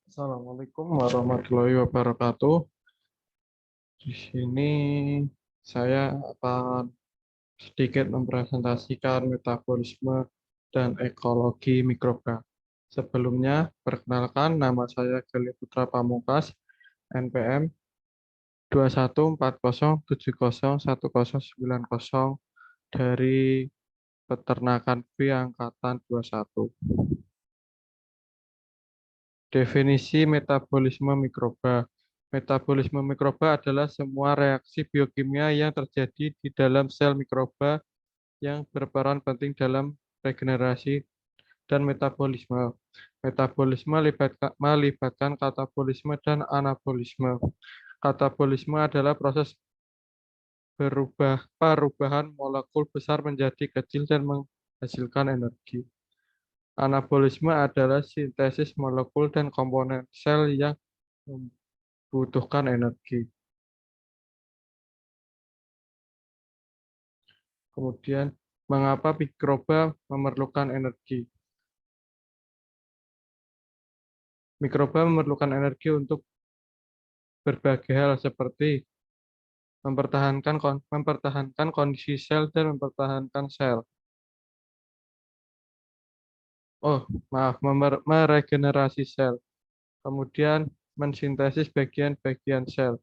Assalamualaikum warahmatullahi wabarakatuh. Di sini saya akan sedikit mempresentasikan metabolisme dan ekologi mikroba. Sebelumnya, perkenalkan nama saya Geli Putra Pamungkas, NPM 214070109 dari Peternakan B Angkatan 21. Definisi metabolisme mikroba. Metabolisme mikroba adalah semua reaksi biokimia yang terjadi di dalam sel mikroba yang berperan penting dalam regenerasi dan metabolisme. Metabolisme melibatkan katabolisme dan anabolisme. Katabolisme adalah proses perubahan molekul besar menjadi kecil dan menghasilkan energi. Anabolisme adalah sintesis molekul dan komponen sel yang membutuhkan energi. Kemudian, mengapa mikroba memerlukan energi? Mikroba memerlukan energi untuk berbagai hal seperti mempertahankan kondisi sel dan mempertahankan sel. Meregenerasi sel. Kemudian mensintesis bagian-bagian sel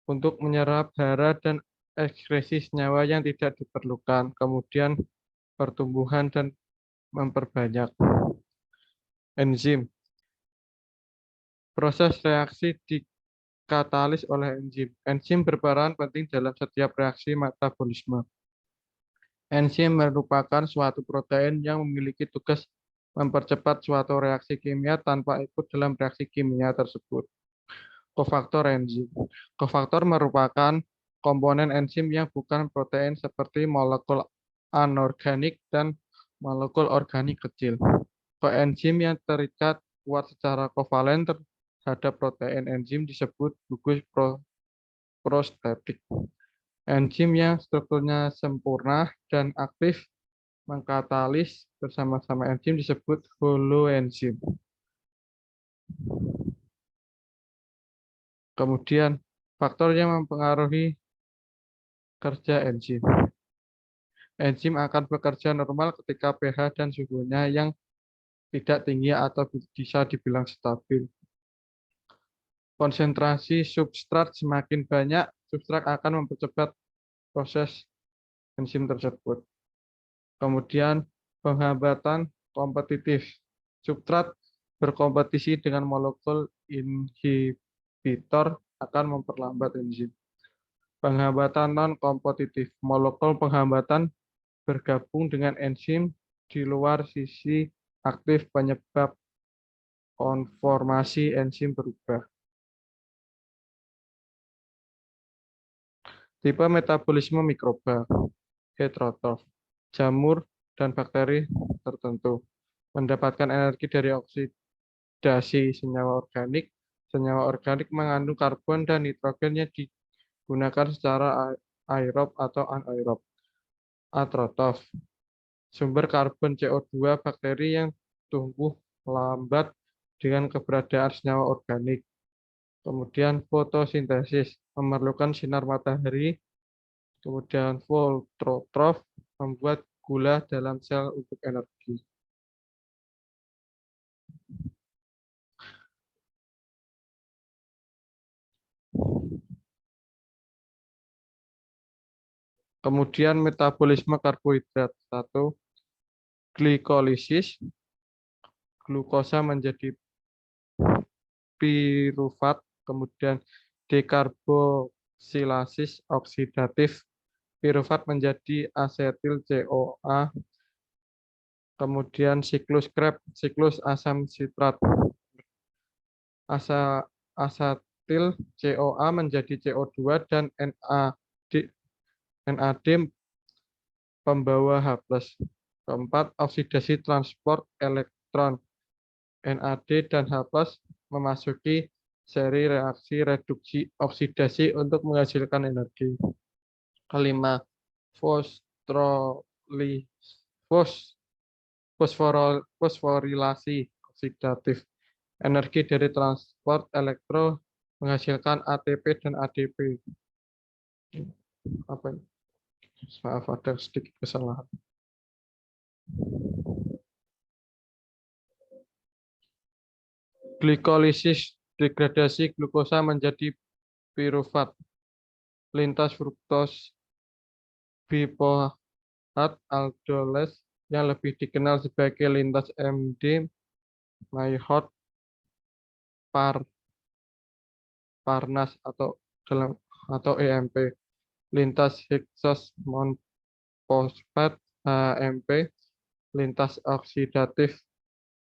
untuk menyerap hara dan ekskresi senyawa yang tidak diperlukan. Kemudian pertumbuhan dan memperbanyak enzim. Proses reaksi dikatalis oleh enzim. Enzim berperan penting dalam setiap reaksi metabolisme. Enzim merupakan suatu protein yang memiliki tugas mempercepat suatu reaksi kimia tanpa ikut dalam reaksi kimia tersebut. Kofaktor enzim. Kofaktor merupakan komponen enzim yang bukan protein seperti molekul anorganik dan molekul organik kecil. Koenzim yang terikat kuat secara kovalen terhadap protein enzim disebut gugus prostetik. Enzim yang strukturnya sempurna dan aktif mengkatalis bersama-sama enzim disebut holoenzim. Kemudian, faktor yang mempengaruhi kerja enzim. Enzim akan bekerja normal ketika pH dan suhunya yang tidak tinggi atau bisa dibilang stabil. Konsentrasi substrat semakin banyak, substrat akan mempercepat proses enzim tersebut. Kemudian penghambatan kompetitif. Substrat berkompetisi dengan molekul inhibitor akan memperlambat enzim. Penghambatan non-kompetitif. Molekul penghambatan bergabung dengan enzim di luar sisi aktif penyebab konformasi enzim berubah. Tipe metabolisme mikroba. Heterotrof. Jamur dan bakteri tertentu mendapatkan energi dari oksidasi senyawa organik. Senyawa organik mengandung karbon dan nitrogen yang digunakan secara aerob atau anaerob. Atrotrof. Sumber karbon CO2 bakteri yang tumbuh lambat dengan keberadaan senyawa organik. Kemudian fotosintesis memerlukan sinar matahari. Kemudian autotrof membuat gula dalam sel untuk energi. Kemudian metabolisme karbohidrat. 1. Glikolisis. Glukosa menjadi pirufat. Kemudian dekarboksilasis oksidatif. Pirufat menjadi asetil CoA. Kemudian siklus Krebs, siklus asam sitrat. Asetil CoA menjadi CO2 dan NAD pembawa H+. Keempat, oksidasi transport elektron. NAD dan H+ memasuki seri reaksi reduksi oksidasi untuk menghasilkan energi. Kelima, fosforilasi oksidatif. Energi dari transport elektro menghasilkan ATP dan ADP. Apa ini? Maaf, ada sedikit kesalahan. Glikolisis, degradasi glukosa menjadi pirufat. Lintas fruktos bipohat aldoles yang lebih dikenal sebagai lintas MD Maillard Parnas atau EMP. Lintas heksos monfosfat HMP. Lintas oksidatif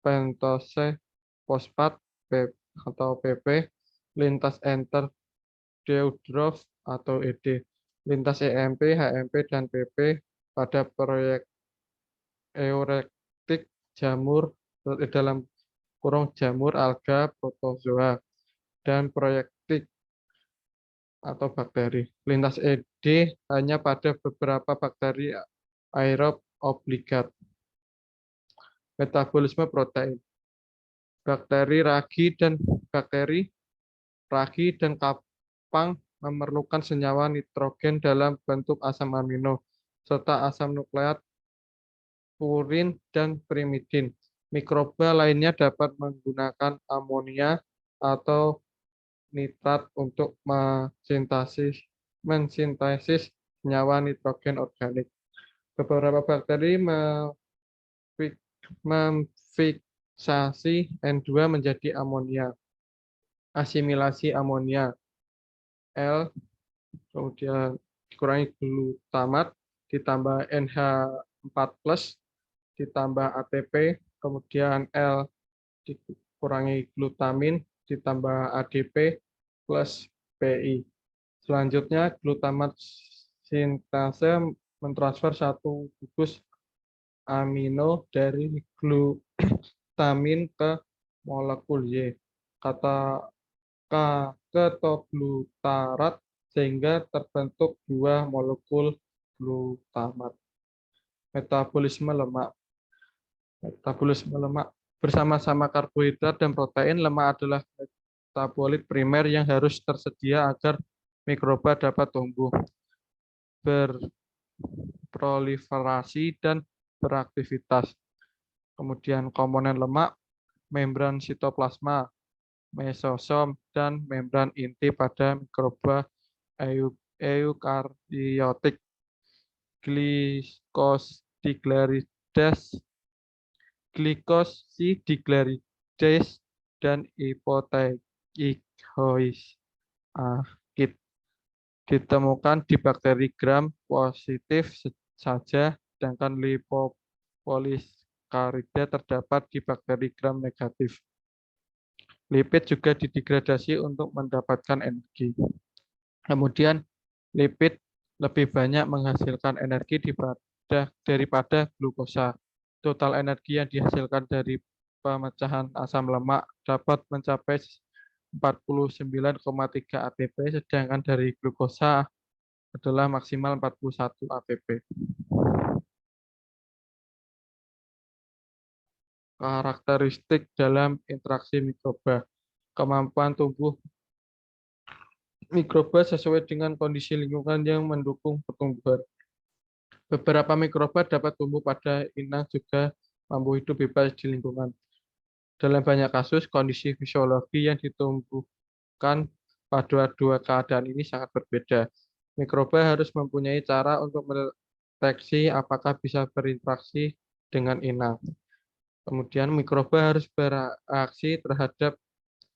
pentose fosfat atau PP. Lintas enter Deudorff atau ED. Lintas EMP, HMP, dan PP pada proyek eurektik jamur dalam kurung jamur alga protozoa dan proyektik atau bakteri. Lintas ED hanya pada beberapa bakteri aerob obligat. Metabolisme protein. Bakteri ragi dan kapang memerlukan senyawa nitrogen dalam bentuk asam amino serta asam nukleat purin dan pirimidin. Mikroba lainnya dapat menggunakan amonia atau nitrat untuk mensintesis senyawa nitrogen organik. Beberapa bakteri memfiksasi N2 menjadi amonia. Asimilasi amonia L, kemudian dikurangi glutamat, ditambah NH4+, ditambah ATP, kemudian L dikurangi glutamin, ditambah ADP plus PI. Selanjutnya, glutamat sintase mentransfer satu gugus amino dari glutamin ke molekul Y, kata ketoglutarat, sehingga terbentuk dua molekul glutamat. Metabolisme lemak. Metabolisme lemak bersama-sama karbohidrat dan protein, lemak adalah metabolit primer yang harus tersedia agar mikroba dapat tumbuh, berproliferasi, dan beraktivitas. Kemudian komponen lemak, membran sitoplasma, mesosom, dan membran inti pada mikroba eukariotik. Glikosidiglyceridase dan hipoteikoid ditemukan di bakteri gram positif saja, sedangkan lipopolisaccharidia terdapat di bakteri gram negatif. Lipid juga didegradasi untuk mendapatkan energi. Kemudian lipid lebih banyak menghasilkan energi daripada glukosa. Total energi yang dihasilkan dari pemecahan asam lemak dapat mencapai 49,3 ATP, sedangkan dari glukosa adalah maksimal 41 ATP. Karakteristik dalam interaksi mikroba. Kemampuan tumbuh mikroba sesuai dengan kondisi lingkungan yang mendukung pertumbuhan. Beberapa mikroba dapat tumbuh pada inang juga mampu hidup bebas di lingkungan. Dalam banyak kasus, kondisi fisiologi yang ditumbuhkan pada dua keadaan ini sangat berbeda. Mikroba harus mempunyai cara untuk mendeteksi apakah bisa berinteraksi dengan inang. Kemudian mikroba harus bereaksi terhadap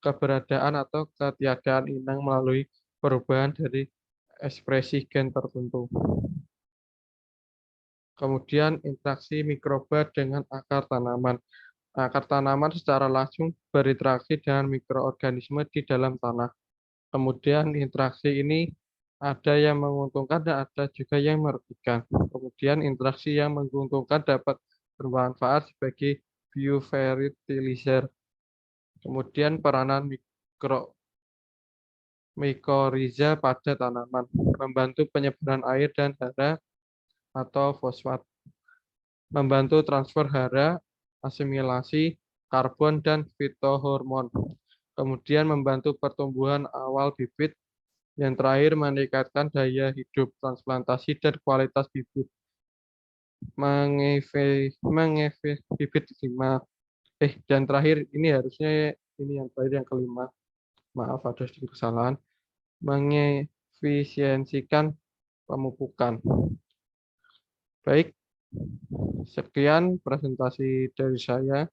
keberadaan atau ketiadaan inang melalui perubahan dari ekspresi gen tertentu. Kemudian interaksi mikroba dengan akar tanaman. Akar tanaman secara langsung berinteraksi dengan mikroorganisme di dalam tanah. Kemudian interaksi ini ada yang menguntungkan dan ada juga yang merugikan. Kemudian interaksi yang menguntungkan dapat bermanfaat sebagai biofertilizer. Kemudian peranan mikoriza pada tanaman, membantu penyebaran air dan hara atau fosfat, membantu transfer hara, asimilasi, karbon, dan fitohormon. Kemudian membantu pertumbuhan awal bibit. Yang terakhir meningkatkan daya hidup transplantasi dan kualitas bibit. Bibit lima. Dan terakhir ini harusnya ini yang terakhir yang kelima. Maaf ada sedikit kesalahan. Mengefisiensikan pemupukan. Baik, sekian presentasi dari saya.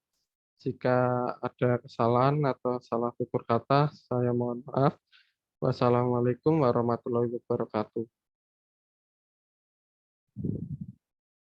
Jika ada kesalahan atau salah tutur kata, saya mohon maaf. Wassalamualaikum warahmatullahi wabarakatuh.